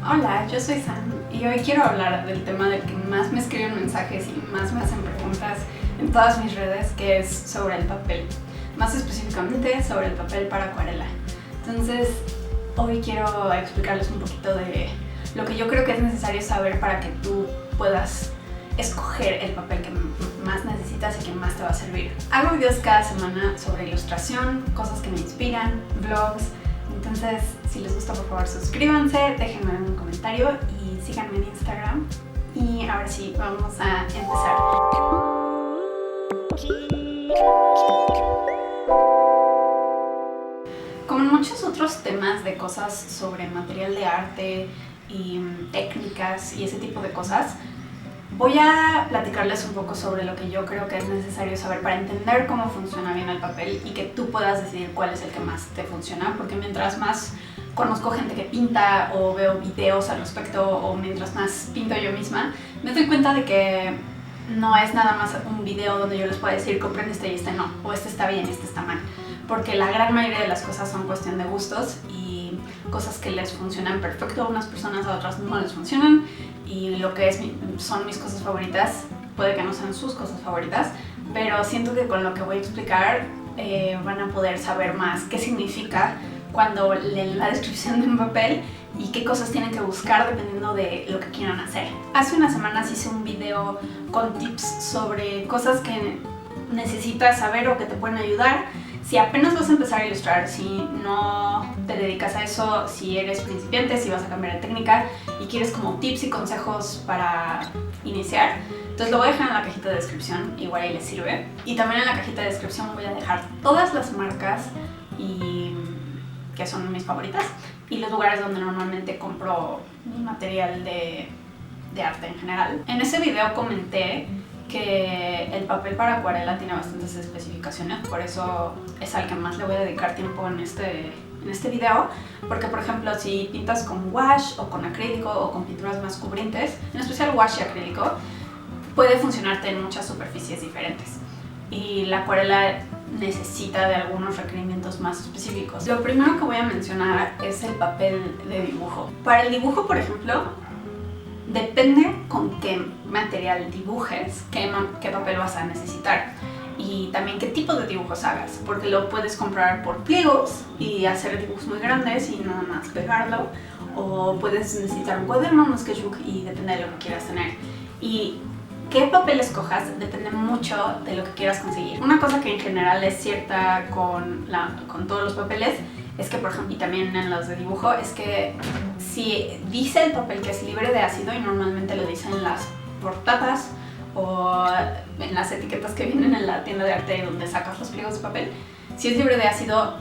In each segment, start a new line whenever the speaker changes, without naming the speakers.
Hola, yo soy Sam y hoy quiero hablar del tema del que más me escriben mensajes y más me hacen preguntas en todas mis redes, que es sobre el papel, más específicamente sobre el papel para acuarela. Entonces, hoy quiero explicarles un poquito de lo que yo creo que es necesario saber para que tú puedas escoger el papel que más necesitas y que más te va a servir. Hago videos cada semana sobre ilustración, cosas que me inspiran, vlogs. Entonces, si les gusta, por favor suscríbanse, déjenme un comentario y síganme en Instagram. Y ahora sí, vamos a empezar. Como en muchos otros temas de cosas sobre material de arte y técnicas y ese tipo de cosas, voy a platicarles un poco sobre lo que yo creo que es necesario saber para entender cómo funciona bien el papel y que tú puedas decidir cuál es el que más te funciona, porque mientras más conozco gente que pinta o veo videos al respecto o mientras más pinto yo misma, me doy cuenta de que no es nada más un video donde yo les pueda decir compren este y este no, o este está bien y este está mal, porque la gran mayoría de las cosas son cuestión de gustos y cosas que les funcionan perfecto a unas personas, a otras no les funcionan, y lo que son mis cosas favoritas puede que no sean sus cosas favoritas, pero siento que con lo que voy a explicar van a poder saber más qué significa cuando leen la descripción de un papel y qué cosas tienen que buscar dependiendo de lo que quieran hacer. Hace unas semanas hice un video con tips sobre cosas que necesitas saber o que te pueden ayudar si apenas vas a empezar a ilustrar, si no te dedicas a eso, si eres principiante, si vas a cambiar de técnica y quieres como tips y consejos para iniciar. Entonces lo voy a dejar en la cajita de descripción, igual ahí les sirve. Y también en la cajita de descripción voy a dejar todas las marcas que son mis favoritas y los lugares donde normalmente compro mi material de arte en general. En ese video comenté que el papel para acuarela tiene bastantes especificaciones, por eso es al que más le voy a dedicar tiempo en este video, porque por ejemplo si pintas con wash o con acrílico o con pinturas más cubrientes, en especial wash y acrílico, puede funcionarte en muchas superficies diferentes y la acuarela necesita de algunos requerimientos más específicos. Lo primero que voy a mencionar es el papel de dibujo. Para el dibujo, por ejemplo, depende con qué material dibujes, qué papel vas a necesitar y también qué tipo de dibujos hagas, porque lo puedes comprar por pliegos y hacer dibujos muy grandes y nada más pegarlo, o puedes necesitar un cuaderno, un sketchbook y depende de lo que quieras tener. Y qué papel escojas depende mucho de lo que quieras conseguir. Una cosa que en general es cierta con todos los papeles es que, por ejemplo, y también en los de dibujo, es que si dice el papel que es libre de ácido, y normalmente lo dicen en las portadas o en las etiquetas que vienen en la tienda de arte donde sacas los pliegos de papel, si es libre de ácido,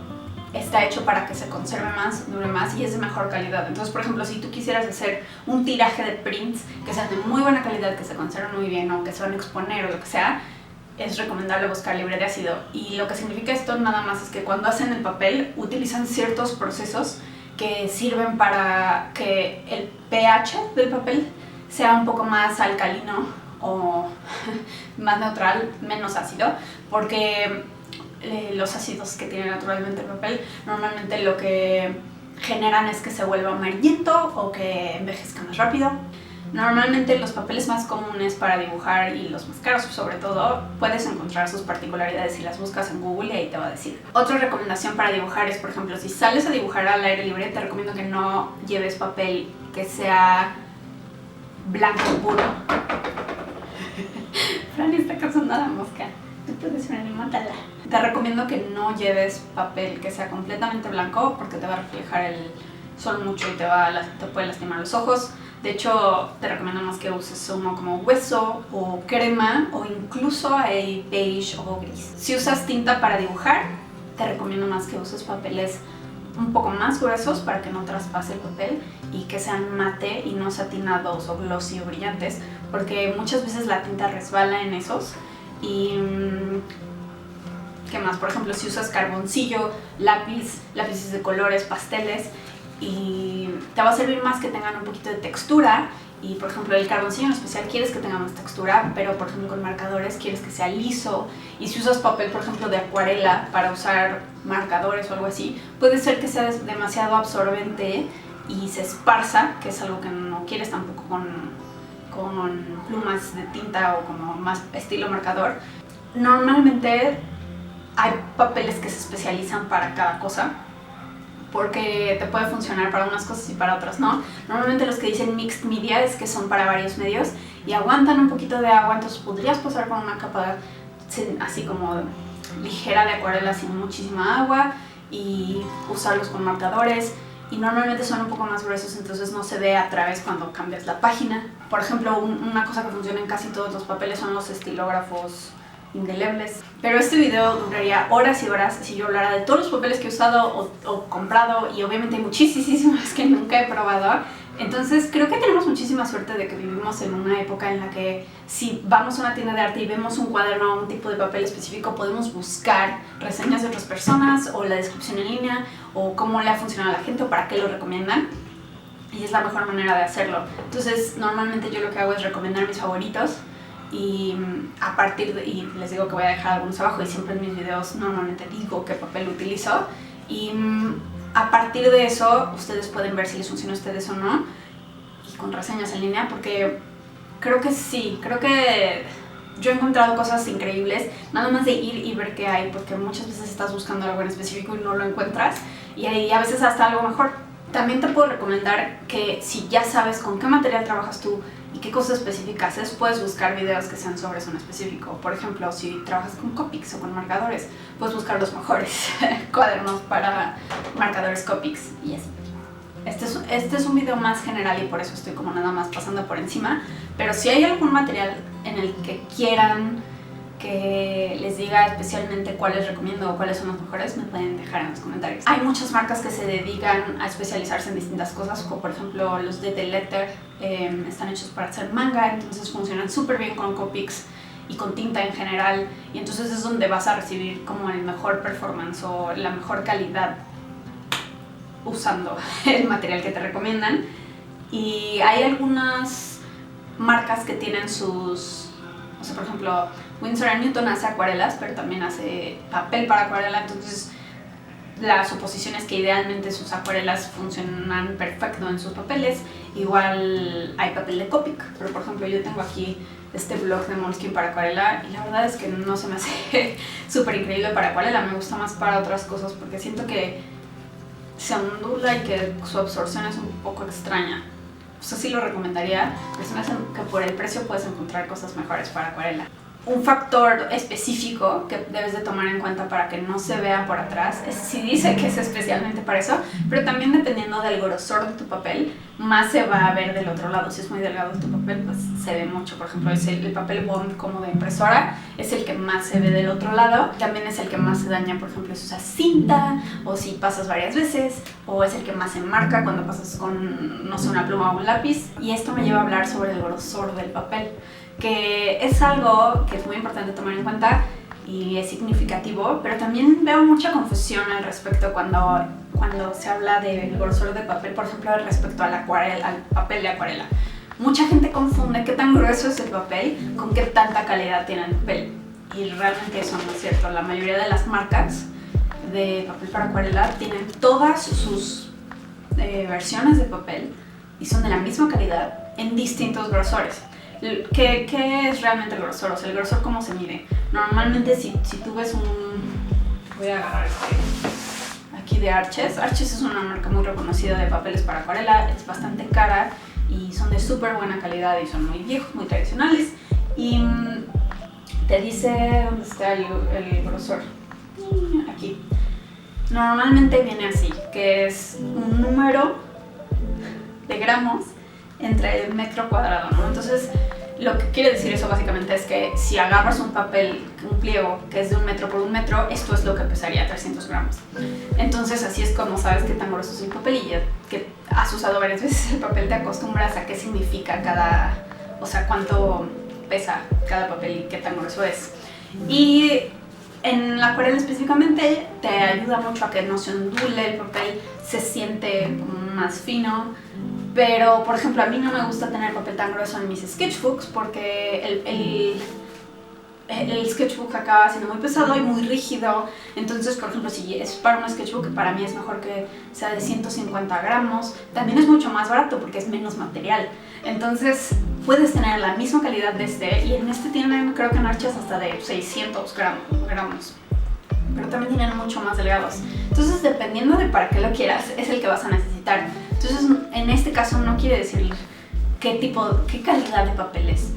está hecho para que se conserve más, dure más y es de mejor calidad. Entonces, por ejemplo, si tú quisieras hacer un tiraje de prints que sean de muy buena calidad, que se conserven muy bien o que se van a exponer o lo que sea, es recomendable buscar libre de ácido. Y lo que significa esto nada más es que cuando hacen el papel utilizan ciertos procesos que sirven para que el pH del papel sea un poco más alcalino o más neutral, menos ácido, porque los ácidos que tiene naturalmente el papel normalmente lo que generan es que se vuelva amarillento o que envejezca más rápido. Normalmente los papeles más comunes para dibujar y los más caros sobre todo, puedes encontrar sus particularidades si las buscas en Google y ahí te va a decir. Otra recomendación para dibujar es, por ejemplo, si sales a dibujar al aire libre, te recomiendo que no lleves papel que sea blanco puro. Fran está causando la mosca. Tú puedes venir y mátala. Te recomiendo que no lleves papel que sea completamente blanco porque te va a reflejar el sol mucho y te puede lastimar los ojos. De hecho, te recomiendo más que uses uno como hueso o crema o incluso beige o gris. Si usas tinta para dibujar, te recomiendo más que uses papeles un poco más gruesos para que no traspase el papel y que sean mate y no satinados o glossy o brillantes, porque muchas veces la tinta resbala en esos. Y ¿qué más? Por ejemplo, si usas carboncillo, lápices de colores, pasteles, y te va a servir más que tengan un poquito de textura. Y por ejemplo el carboncillo en especial quieres que tenga más textura, pero por ejemplo con marcadores quieres que sea liso. Y si usas papel por ejemplo de acuarela para usar marcadores o algo así, puede ser que sea demasiado absorbente y se esparza, que es algo que no quieres tampoco con plumas de tinta o como más estilo marcador. Normalmente hay papeles que se especializan para cada cosa, porque te puede funcionar para unas cosas y para otras no. Normalmente los que dicen mixed media es que son para varios medios y aguantan un poquito de agua, entonces podrías pasar con una capa así como ligera de acuarela sin muchísima agua y usarlos con marcadores, y normalmente son un poco más gruesos, entonces no se ve a través cuando cambias la página. Por ejemplo, una cosa que funciona en casi todos los papeles son los estilógrafos indelebles. Pero este video duraría horas y horas si yo hablara de todos los papeles que he usado o comprado, y obviamente hay muchísimos que nunca he probado. Entonces creo que tenemos muchísima suerte de que vivimos en una época en la que si vamos a una tienda de arte y vemos un cuaderno o un tipo de papel específico, podemos buscar reseñas de otras personas o la descripción en línea o cómo le ha funcionado a la gente o para qué lo recomiendan, y es la mejor manera de hacerlo. Entonces normalmente yo lo que hago es recomendar mis favoritos, y y les digo que voy a dejar algunos abajo, y siempre en mis videos normalmente digo qué papel utilizo, y a partir de eso ustedes pueden ver si les funciona a ustedes o no, y con reseñas en línea, porque creo que yo he encontrado cosas increíbles nada más de ir y ver qué hay, porque muchas veces estás buscando algo en específico y no lo encuentras, y hay a veces hasta algo mejor. También te puedo recomendar que si ya sabes con qué material trabajas tú y qué cosas específicas es, puedes buscar videos que sean sobre eso en específico. Por ejemplo, si trabajas con Copics o con marcadores, puedes buscar los mejores cuadernos para marcadores Copics y eso. Este es un video más general y por eso estoy como nada más pasando por encima, pero si hay algún material en el que quieran que les diga especialmente cuáles recomiendo o cuáles son los mejores, me pueden dejar en los comentarios. Hay muchas marcas que se dedican a especializarse en distintas cosas, como por ejemplo los de The Letter, están hechos para hacer manga, entonces funcionan súper bien con Copics y con tinta en general, y entonces es donde vas a recibir como el mejor performance o la mejor calidad usando el material que te recomiendan. Y hay algunas marcas que tienen sus, o sea, por ejemplo, Winsor & Newton hace acuarelas, pero también hace papel para acuarela, entonces la suposición es que idealmente sus acuarelas funcionan perfecto en sus papeles. Igual hay papel de Copic, pero por ejemplo yo tengo aquí este blog de Moleskine para acuarela y la verdad es que no se me hace súper increíble para acuarela, me gusta más para otras cosas porque siento que se ondula y que su absorción es un poco extraña. O sea, sí lo recomendaría, pero se me hace que por el precio puedes encontrar cosas mejores para acuarela. Un factor específico que debes de tomar en cuenta para que no se vea por atrás es si dice que es especialmente para eso, pero también dependiendo del grosor de tu papel, más se va a ver del otro lado. Si es muy delgado tu papel, pues se ve mucho. Por ejemplo, el papel bond como de impresora es el que más se ve del otro lado. También es el que más se daña, por ejemplo, si usas cinta o si pasas varias veces, o es el que más se marca cuando pasas con, no sé, una pluma o un lápiz. Y esto me lleva a hablar sobre el grosor del papel, que es algo que es muy importante tomar en cuenta y es significativo, pero también veo mucha confusión al respecto cuando se habla del grosor de papel, por ejemplo, respecto al papel de acuarela. Mucha gente confunde qué tan grueso es el papel con qué tanta calidad tiene el papel, y realmente eso no es cierto. La mayoría de las marcas de papel para acuarela tienen todas sus versiones de papel y son de la misma calidad en distintos grosores. ¿Qué es realmente el grosor? O sea, el grosor, ¿cómo se mide? Normalmente si tú ves voy a agarrar aquí de Arches. Arches es una marca muy reconocida de papeles para acuarela, es bastante cara y son de súper buena calidad y son muy viejos, muy tradicionales. Y te dice dónde está el grosor. Aquí. Normalmente viene así, que es un número de gramos entre el metro cuadrado, ¿no? Entonces, lo que quiere decir eso básicamente es que si agarras un papel, un pliego que es de 1 metro por 1 metro, esto es lo que pesaría 300 gramos. Entonces, así es como sabes qué tan grueso es el papel, y ya que has usado varias veces el papel te acostumbras a qué significa o sea, cuánto pesa cada papel y qué tan grueso es. Y en la acuarela específicamente te ayuda mucho a que no se ondule el papel, se siente más fino. Pero, por ejemplo, a mí no me gusta tener papel tan grueso en mis sketchbooks porque el sketchbook acaba siendo muy pesado y muy rígido. Entonces, por ejemplo, si es para un sketchbook, para mí es mejor que sea de 150 gramos. También es mucho más barato porque es menos material. Entonces, puedes tener la misma calidad de este, y en este tienen, creo que en Arches hasta de 600 gramos. Pero también tienen mucho más delgados. Entonces, dependiendo de para qué lo quieras, es el que vas a necesitar. Entonces, en este caso no quiere decir qué calidad de papel es.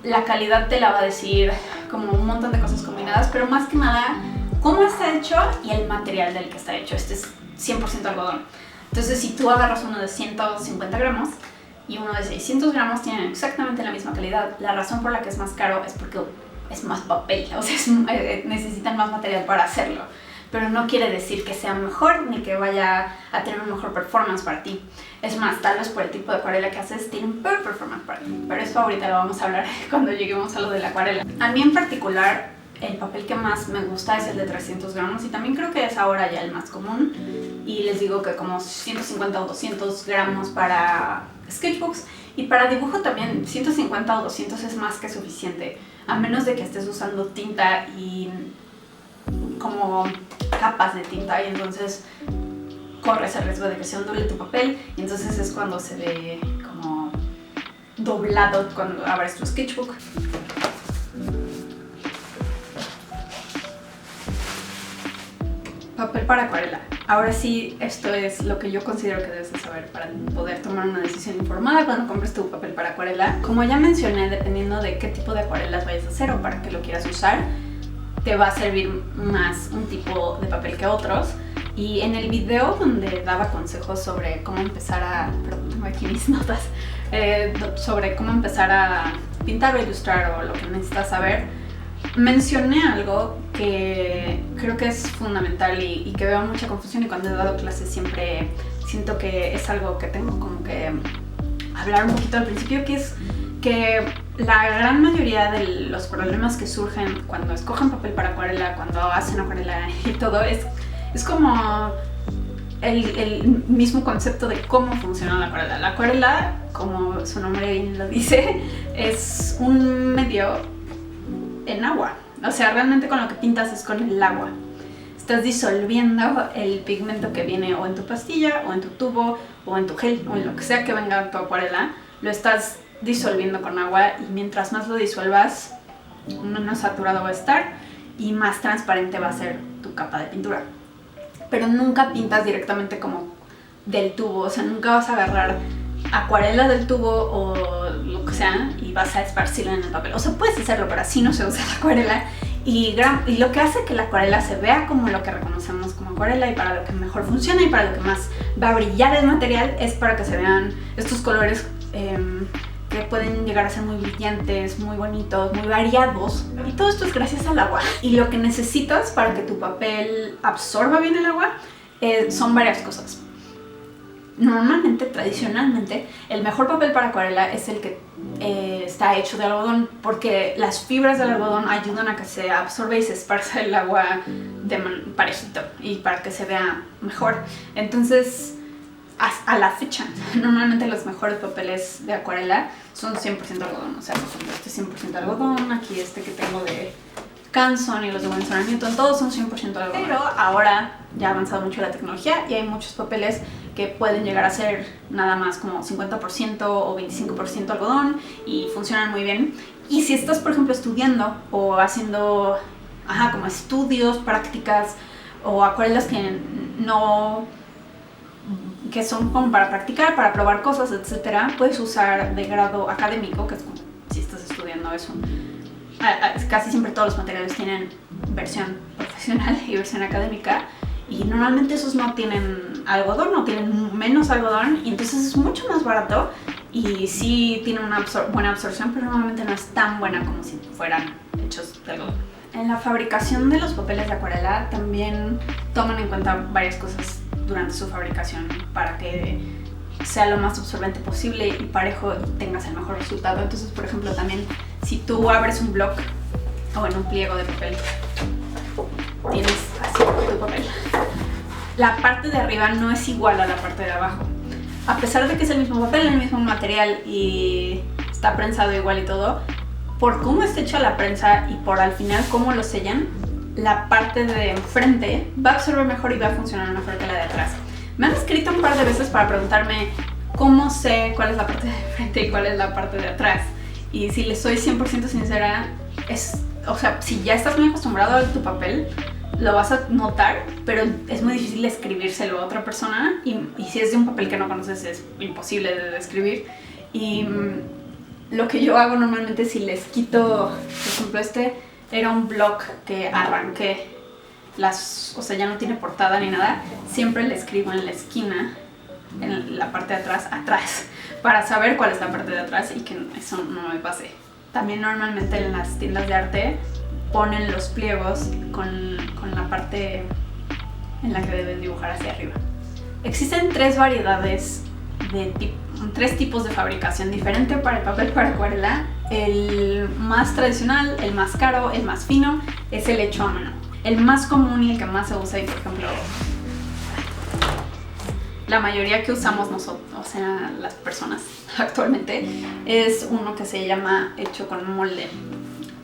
La calidad te la va a decir como un montón de cosas combinadas, pero más que nada cómo está hecho y el material del que está hecho. Este es 100% algodón. Entonces, si tú agarras uno de 150 gramos y uno de 600 gramos, tienen exactamente la misma calidad. La razón por la que es más caro es porque es más papel, o sea, necesitan más material para hacerlo. Pero no quiere decir que sea mejor ni que vaya a tener un mejor performance para ti. Es más, tal vez por el tipo de acuarela que haces tiene un peor performance para ti. Pero eso ahorita lo vamos a hablar cuando lleguemos a lo de la acuarela. A mí en particular, el papel que más me gusta es el de 300 gramos y también creo que es ahora ya el más común. Y les digo que como 150 o 200 gramos para sketchbooks. Y para dibujo también 150 o 200 es más que suficiente. A menos de que estés usando tinta y como capas de tinta, y entonces corres el riesgo de que se ondule tu papel, y entonces es cuando se ve como doblado cuando abres tu sketchbook. Papel para acuarela. Ahora sí, esto es lo que yo considero que debes de saber para poder tomar una decisión informada cuando compres tu papel para acuarela. Como ya mencioné, dependiendo de qué tipo de acuarelas vayas a hacer o para qué lo quieras usar, te va a servir más un tipo de papel que otros. Y en el video donde daba consejos sobre cómo empezar a... Perdón, tengo aquí mis notas. Sobre cómo empezar a pintar o ilustrar o lo que necesitas saber, mencioné algo que creo que es fundamental y que veo mucha confusión, y cuando he dado clases siempre siento que es algo que tengo como que hablar un poquito al principio, que es que la gran mayoría de los problemas que surgen cuando escogen papel para acuarela, cuando hacen acuarela y todo, es como el mismo concepto de cómo funciona la acuarela. La acuarela, como su nombre bien lo dice, es un medio en agua. O sea, realmente con lo que pintas es con el agua. Estás disolviendo el pigmento que viene o en tu pastilla, o en tu tubo, o en tu gel, o en lo que sea que venga tu acuarela. Lo estás disolviendo con agua, y mientras más lo disuelvas, menos saturado va a estar y más transparente va a ser tu capa de pintura. Pero nunca pintas directamente como del tubo, o sea, nunca vas a agarrar acuarela del tubo o lo que sea y vas a esparcirla en el papel. O sea, puedes hacerlo, pero así no se usa la acuarela. Y lo que hace que la acuarela se vea como lo que reconocemos como acuarela, y para lo que mejor funciona y para lo que más va a brillar el material, es para que se vean estos colores que pueden llegar a ser muy brillantes, muy bonitos, muy variados. Y todo esto es gracias al agua. Y lo que necesitas para que tu papel absorba bien el agua son varias cosas. Normalmente, tradicionalmente, el mejor papel para acuarela es el que está hecho de algodón, porque las fibras del algodón ayudan a que se absorba y se esparza el agua parejito y para que se vea mejor. Entonces, a la fecha, normalmente los mejores papeles de acuarela son 100% algodón. O sea, por ejemplo, este es 100% algodón, aquí este que tengo de Canson y los de Winsor & Newton, todos son 100% algodón. Pero ahora ya ha avanzado mucho la tecnología y hay muchos papeles que pueden llegar a ser nada más como 50% o 25% algodón y funcionan muy bien. Y si estás, por ejemplo, estudiando o haciendo como estudios, prácticas o acuarelas que son como para practicar, para probar cosas, etcétera, puedes usar de grado académico, que es como si estás estudiando eso. Casi siempre todos los materiales tienen versión profesional y versión académica, y normalmente esos no tienen algodón o tienen menos algodón, y entonces es mucho más barato y sí tiene una buena absorción, pero normalmente no es tan buena como si fueran hechos de algodón. En la fabricación de los papeles de acuarela también toman en cuenta varias cosas durante su fabricación para que sea lo más absorbente posible y parejo y tengas el mejor resultado. Entonces, por ejemplo, también si tú abres un bloc o en un pliego de papel, tienes así tu papel. La parte de arriba no es igual a la parte de abajo. A pesar de que es el mismo papel, el mismo material y está prensado igual y todo, por cómo está hecha la prensa y por al final cómo lo sellan, la parte de enfrente va a absorber mejor y va a funcionar mejor que la de atrás. Me han escrito un par de veces para preguntarme cómo sé cuál es la parte de enfrente y cuál es la parte de atrás. Y si les soy 100% sincera, o sea, si ya estás muy acostumbrado a tu papel, lo vas a notar, pero es muy difícil escribírselo a otra persona y si es de un papel que no conoces es imposible de describir. Y lo que yo hago normalmente, si les quito, por ejemplo, era un blog que arranqué, o sea, ya no tiene portada ni nada, siempre le escribo en la esquina, en la parte de atrás, para saber cuál es la parte de atrás y que eso no me pase. También normalmente en las tiendas de arte ponen los pliegos con la parte en la que deben dibujar hacia arriba. Existen tres variedades tres tipos de fabricación diferente para el papel para acuarela. El más tradicional, el más caro, el más fino es el hecho a mano. El más común y el que más se usa, y por ejemplo la mayoría que usamos nosotros, o sea, las personas actualmente, es uno que se llama hecho con molde.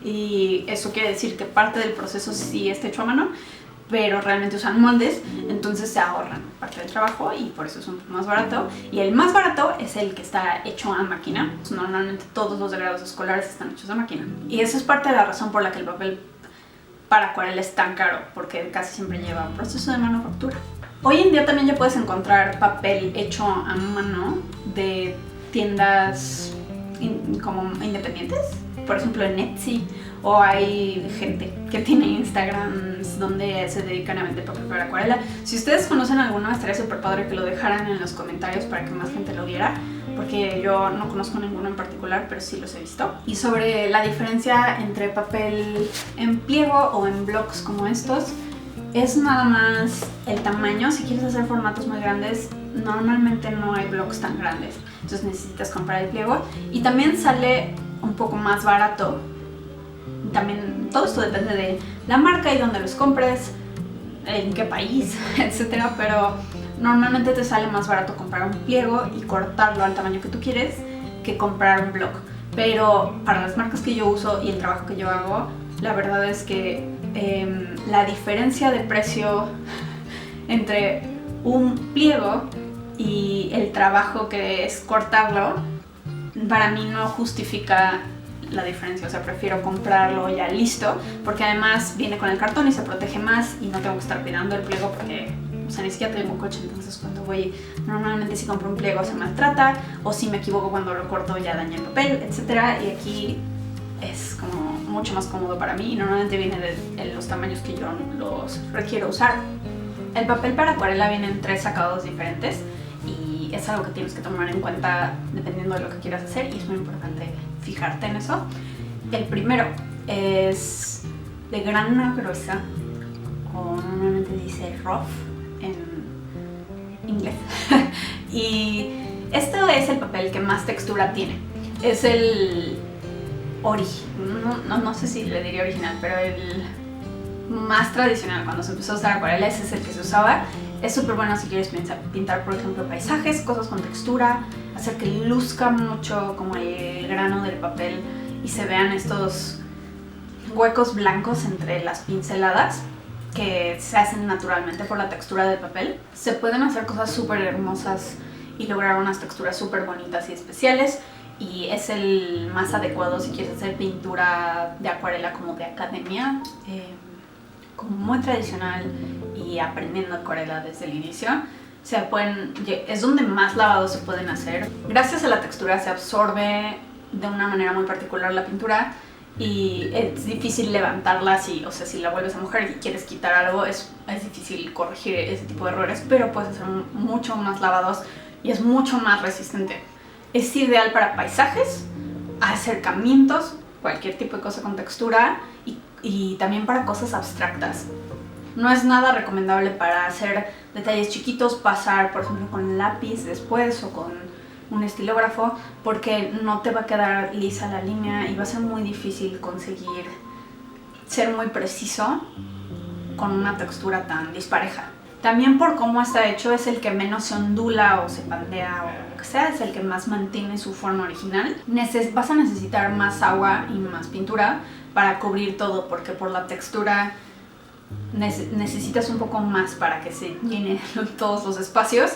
Y eso quiere decir que parte del proceso sí está hecho a mano, pero realmente usan moldes, entonces se ahorran parte del trabajo y por eso es un poco más barato. Y el más barato es el que está hecho a máquina. Normalmente todos los grados escolares están hechos a máquina. Y eso es parte de la razón por la que el papel para acuarela es tan caro, porque casi siempre lleva un proceso de manufactura. Hoy en día también ya puedes encontrar papel hecho a mano de tiendas como independientes, por ejemplo en Etsy, o hay gente que tiene Instagrams donde se dedican a vender papel para acuarela. Si ustedes conocen alguno, estaría súper padre que lo dejaran en los comentarios para que más gente lo viera, porque yo no conozco ninguno en particular, pero sí los he visto. Y sobre la diferencia entre papel en pliego o en blocks como estos, es nada más el tamaño. Si quieres hacer formatos muy grandes, normalmente no hay blocks tan grandes, entonces necesitas comprar el pliego y también sale un poco más barato. También todo esto depende de la marca y dónde los compres, en qué país, etcétera, pero normalmente te sale más barato comprar un pliego y cortarlo al tamaño que tú quieres que comprar un block. Pero para las marcas que yo uso y el trabajo que yo hago, la verdad es que la diferencia de precio entre un pliego y el trabajo que es cortarlo, para mí no justifica la diferencia. O sea, prefiero comprarlo ya listo, porque además viene con el cartón y se protege más y no tengo que estar cuidando el pliego porque, o sea, ni siquiera tengo coche, entonces cuando voy, normalmente si compro un pliego se maltrata, o si me equivoco cuando lo corto ya daña el papel, etcétera. Y aquí es como mucho más cómodo para mí y normalmente viene de los tamaños que yo los requiero usar. El papel para acuarela viene en 3 acabados diferentes y es algo que tienes que tomar en cuenta dependiendo de lo que quieras hacer, y es muy importante fijarte en eso. El primero es de grana gruesa, o normalmente dice rough en inglés. Y este es el papel que más textura tiene. Es el no sé si le diría original, pero el más tradicional. Cuando se empezó a usar acuarela, ese es el que se usaba. Es súper bueno si quieres pintar, por ejemplo, paisajes, cosas con textura, hacer que luzca mucho como el grano del papel y se vean estos huecos blancos entre las pinceladas que se hacen naturalmente por la textura del papel. Se pueden hacer cosas súper hermosas y lograr unas texturas súper bonitas y especiales, y es el más adecuado si quieres hacer pintura de acuarela como de academia, como muy tradicional y aprendiendo acuarela desde el inicio. Es donde más lavados se pueden hacer. Gracias a la textura se absorbe de una manera muy particular la pintura y es difícil levantarla si la vuelves a mojar y quieres quitar algo, es difícil corregir ese tipo de errores, pero puedes hacer mucho más lavados y es mucho más resistente. Es ideal para paisajes, acercamientos, cualquier tipo de cosa con textura, y también para cosas abstractas. No es nada recomendable para hacer detalles chiquitos, pasar por ejemplo con lápiz después o con un estilógrafo, porque no te va a quedar lisa la línea y va a ser muy difícil conseguir ser muy preciso con una textura tan dispareja. También por cómo está hecho es el que menos se ondula o se pandea o lo que sea, es el que más mantiene su forma original. Vas a necesitar más agua y más pintura para cubrir todo, porque por la textura necesitas un poco más para que se llenen todos los espacios.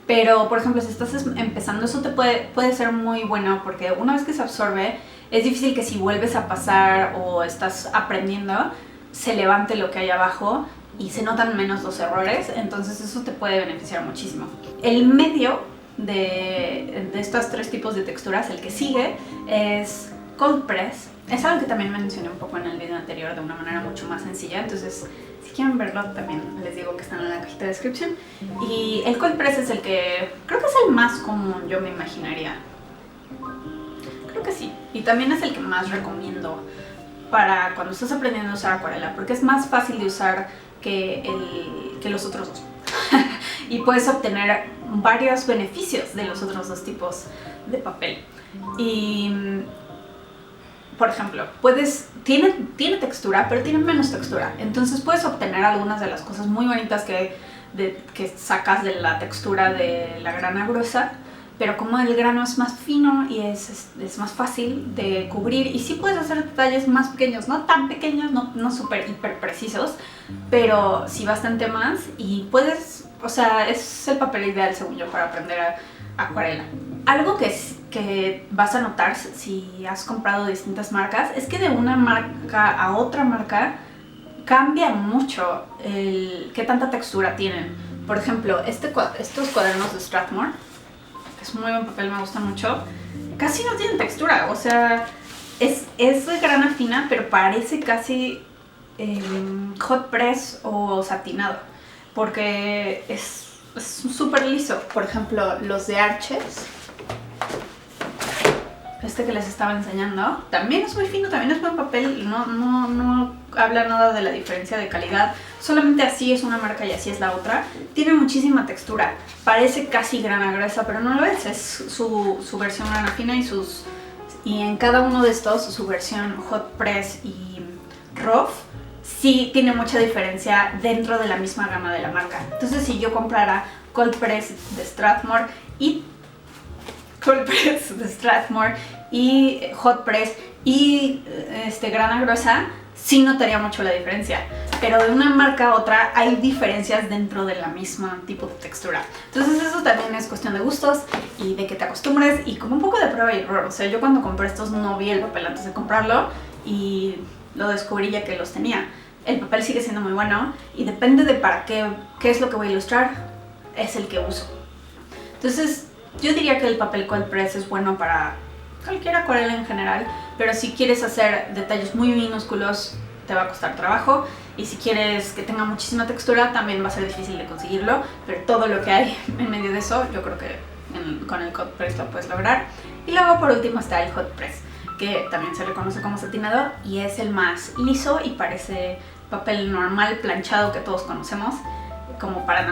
Pero, por ejemplo, si estás empezando, eso te puede ser muy bueno, porque una vez que se absorbe, es difícil que si vuelves a pasar o estás aprendiendo, se levante lo que hay abajo y se notan menos los errores. Entonces eso te puede beneficiar muchísimo. El medio de estos 3 tipos de texturas, el que sigue, es cold press. Es algo que también mencioné un poco en el video anterior de una manera mucho más sencilla. Entonces, si quieren verlo, también les digo que están en la cajita de descripción. Y el cold press es el que creo que es el más común, yo me imaginaría. Creo que sí. Y también es el que más recomiendo para cuando estás aprendiendo a usar acuarela, porque es más fácil de usar que los otros dos. Y puedes obtener varios beneficios de los otros 2 tipos de papel. Y, por ejemplo, tiene textura, pero tiene menos textura. Entonces puedes obtener algunas de las cosas muy bonitas que sacas de la textura de la grana gruesa, pero como el grano es más fino y es más fácil de cubrir, y sí puedes hacer detalles más pequeños, no tan pequeños, no súper hiper precisos, pero sí bastante más, y puedes, o sea, es el papel ideal según yo para aprender acuarela. Algo que vas a notar si has comprado distintas marcas es que de una marca a otra marca cambia mucho qué tanta textura tienen. Por ejemplo, estos cuadernos de Strathmore, es muy buen papel, me gusta mucho, casi no tienen textura, o sea, es de grana fina, pero parece casi hot press o satinado, porque es súper liso. Por ejemplo, los de Arches, este que les estaba enseñando, también es muy fino, también es buen papel, no habla nada de la diferencia de calidad, solamente así es una marca y así es la otra. Tiene muchísima textura, parece casi grana gruesa, pero no lo es su versión grana fina, y en cada uno de estos, su versión hot press y rough, sí tiene mucha diferencia dentro de la misma gama de la marca. Entonces, si yo comprara cold press de Strathmore y hot press y grana gruesa, sí notaría mucho la diferencia, pero de una marca a otra hay diferencias dentro de la misma tipo de textura. Entonces eso también es cuestión de gustos y de que te acostumbres, y como un poco de prueba y error. O sea, yo cuando compré estos no vi el papel antes de comprarlo y lo descubrí ya que los tenía. El papel sigue siendo muy bueno y depende de para qué es lo que voy a ilustrar, es el que uso. Entonces yo diría que el papel cold press es bueno para cualquier acuarela en general, pero si quieres hacer detalles muy minúsculos te va a costar trabajo, y si quieres que tenga muchísima textura también va a ser difícil de conseguirlo, pero todo lo que hay en medio de eso yo creo que con el cold press lo puedes lograr. Y luego por último está el hot press, que también se le conoce como satinado y es el más liso y parece papel normal planchado que todos conocemos, como para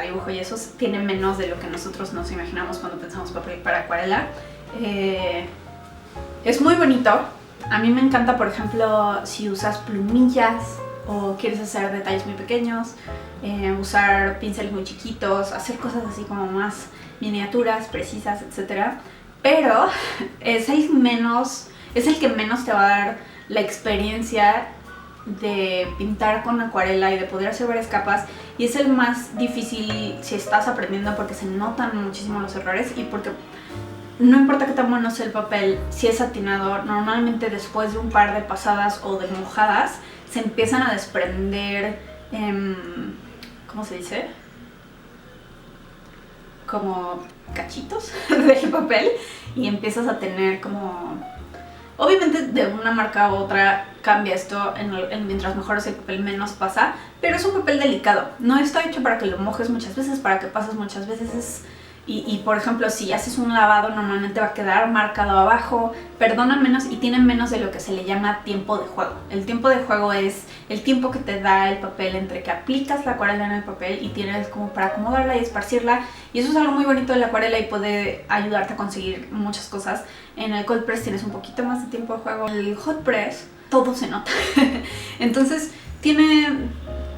dibujo, y eso tiene menos de lo que nosotros nos imaginamos cuando pensamos papel para acuarela. Es muy bonito. A mí me encanta, por ejemplo, si usas plumillas o quieres hacer detalles muy pequeños, usar pinceles muy chiquitos, hacer cosas así como más miniaturas, precisas, etc. Pero es el que menos te va a dar la experiencia de pintar con acuarela y de poder hacer varias capas, y es el más difícil si estás aprendiendo, porque se notan muchísimo los errores, y porque no importa qué tan bueno sea el papel, si es satinado, normalmente después de un par de pasadas o de mojadas se empiezan a desprender, ¿cómo se dice? Como cachitos del papel, y empiezas a tener como... Obviamente de una marca a otra cambia esto, mientras mejor es el papel menos pasa, pero es un papel delicado, no está hecho para que lo mojes muchas veces, para que pases muchas veces. Y por ejemplo, si haces un lavado normalmente va a quedar marcado abajo, perdona menos y tiene menos de lo que se le llama tiempo de juego. El tiempo de juego es el tiempo que te da el papel entre que aplicas la acuarela en el papel y tienes como para acomodarla y esparcirla, y eso es algo muy bonito de la acuarela y puede ayudarte a conseguir muchas cosas. En el cold press tienes un poquito más de tiempo de juego. El hot press todo se nota. Entonces tiene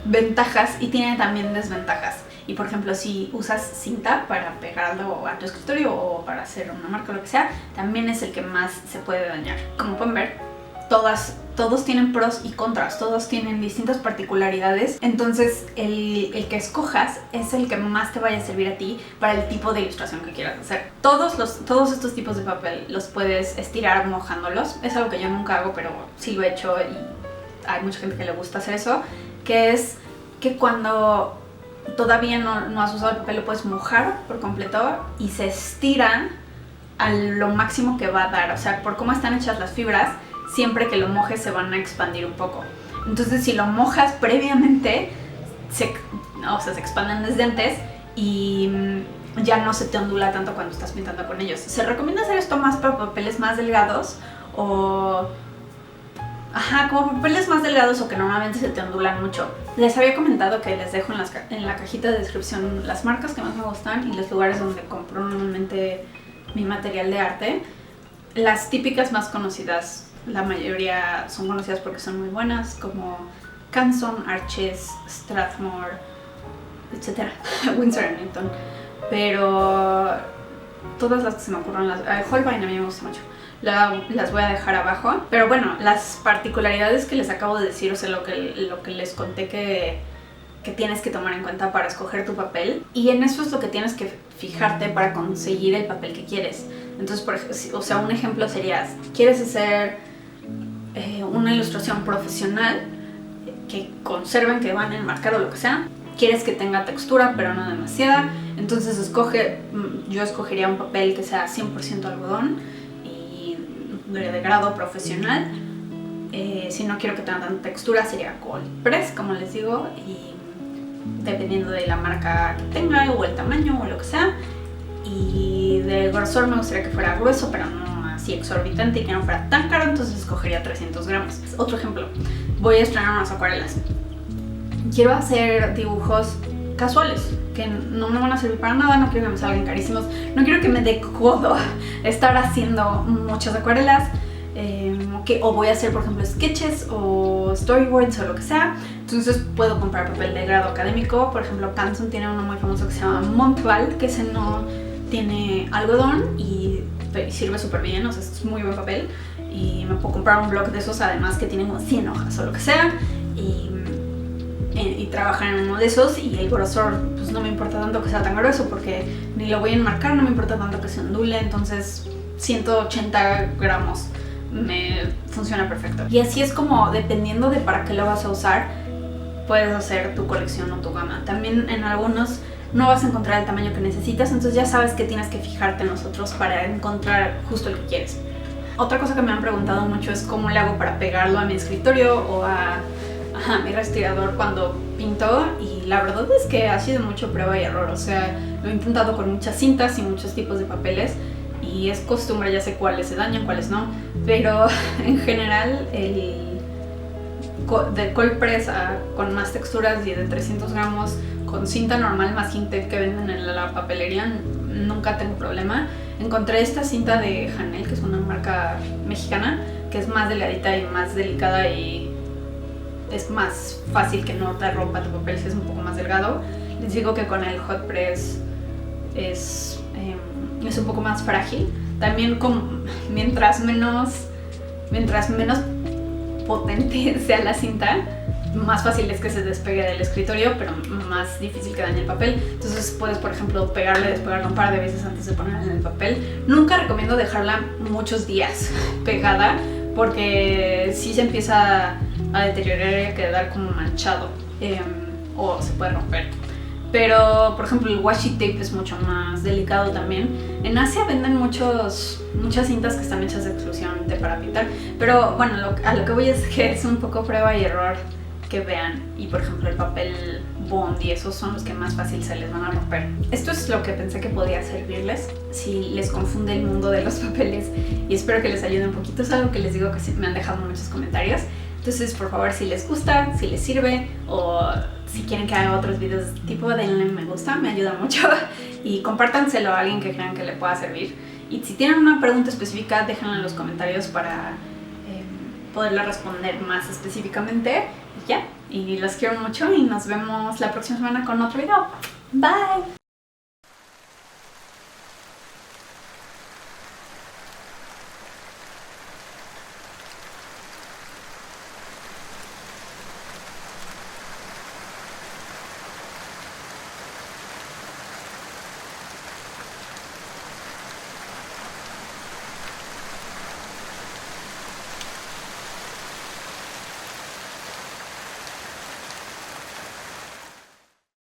ventajas y tiene también desventajas. Y por ejemplo, si usas cinta para pegarlo a tu escritorio o para hacer una marca o lo que sea, también es el que más se puede dañar. Como pueden ver, todos tienen pros y contras, todos tienen distintas particularidades. Entonces el que escojas es el que más te vaya a servir a ti para el tipo de ilustración que quieras hacer. Todos estos tipos de papel los puedes estirar mojándolos. Es algo que yo nunca hago, pero sí lo he hecho y hay mucha gente que le gusta hacer eso, que es que cuando todavía no has usado el papel lo puedes mojar por completo y se estira a lo máximo que va a dar. O sea, por cómo están hechas las fibras, siempre que lo mojes se van a expandir un poco. Entonces si lo mojas previamente, se expanden desde antes y ya no se te ondula tanto cuando estás pintando con ellos. Se recomienda hacer esto más para papeles más delgados o... como papeles más delgados o que normalmente se te ondulan mucho. Les había comentado que les dejo en la cajita de descripción las marcas que más me gustan y los lugares donde compro normalmente mi material de arte. Las típicas más conocidas, la mayoría son conocidas porque son muy buenas, como Canson, Arches, Strathmore, etc. Winsor & Newton. Pero todas las que se me ocurren, Holbein a mí me gusta mucho. Las voy a dejar abajo. Pero bueno, las particularidades que les acabo de decir, o sea, lo que les conté que tienes que tomar en cuenta para escoger tu papel. Y en eso es lo que tienes que fijarte para conseguir el papel que quieres. Entonces, un ejemplo sería, ¿quieres hacer una ilustración profesional que conserven, que van a enmarcar o lo que sea? ¿Quieres que tenga textura pero no demasiada? Entonces yo escogería un papel que sea 100% algodón y de grado profesional. Si no quiero que tenga tanta textura sería cold press, como les digo, y dependiendo de la marca que tenga o el tamaño o lo que sea. Y del grosor me gustaría que fuera grueso pero no así exorbitante y que no fuera tan caro, entonces escogería 300 gramos. Otro ejemplo, voy a estrenar unas acuarelas. Quiero hacer dibujos casuales que no me van a servir para nada, no quiero que me salgan carísimos, no quiero que me dé codo estar haciendo muchas acuarelas, o voy a hacer por ejemplo sketches o storyboards o lo que sea. Entonces puedo comprar papel de grado académico. Por ejemplo, Canson tiene uno muy famoso que se llama Montval, que ese no tiene algodón y sirve súper bien, o sea, es muy buen papel y me puedo comprar un bloc de esos, además que tienen como 100 hojas o lo que sea, y trabajar en uno de esos. Y el grosor, pues no me importa tanto que sea tan grueso porque ni lo voy a enmarcar, no me importa tanto que se ondule, entonces 180 gramos me funciona perfecto. Y así es como, dependiendo de para qué lo vas a usar, puedes hacer tu colección o tu gama. También en algunos no vas a encontrar el tamaño que necesitas, entonces ya sabes que tienes que fijarte en los otros para encontrar justo el que quieres. Otra cosa que me han preguntado mucho es cómo le hago para pegarlo a mi escritorio o a mi respirador cuando pinto, y la verdad es que ha sido mucho prueba y error. O sea, lo he intentado con muchas cintas y muchos tipos de papeles y es costumbre, ya sé cuáles se dañan, cuáles no, pero en general de cold press con más texturas y de 300 gramos con cinta normal más Masking-Tape que venden en la papelería, nunca tengo problema. Encontré esta cinta de Janel, que es una marca mexicana, que es más delgadita y más delicada y es más fácil que no te rompa tu papel si es un poco más delgado. Les digo que con el hot press es un poco más frágil. También mientras menos potente sea la cinta, más fácil es que se despegue del escritorio, pero más difícil que dañe el papel. Entonces puedes, por ejemplo, despegarla un par de veces antes de ponerla en el papel. Nunca recomiendo dejarla muchos días pegada, porque si se empieza a deteriorar y a quedar como manchado, o se puede romper. Pero, por ejemplo, el washi tape es mucho más delicado también. En Asia venden muchas cintas que están hechas exclusivamente para pintar. Pero bueno, a lo que voy es que es un poco prueba y error que vean. Y por ejemplo, el papel bond y esos son los que más fácil se les van a romper. Esto es lo que pensé que podía servirles si les confunde el mundo de los papeles. Y espero que les ayude un poquito. Es algo que les digo que me han dejado muchos comentarios. Entonces, por favor, si les gusta, si les sirve, o si quieren que haga otros videos de este tipo, denle me gusta, me ayuda mucho. Y compártanselo a alguien que crean que le pueda servir. Y si tienen una pregunta específica, déjenla en los comentarios para poderla responder más específicamente. Y ya, Y los quiero mucho y nos vemos la próxima semana con otro video. Bye.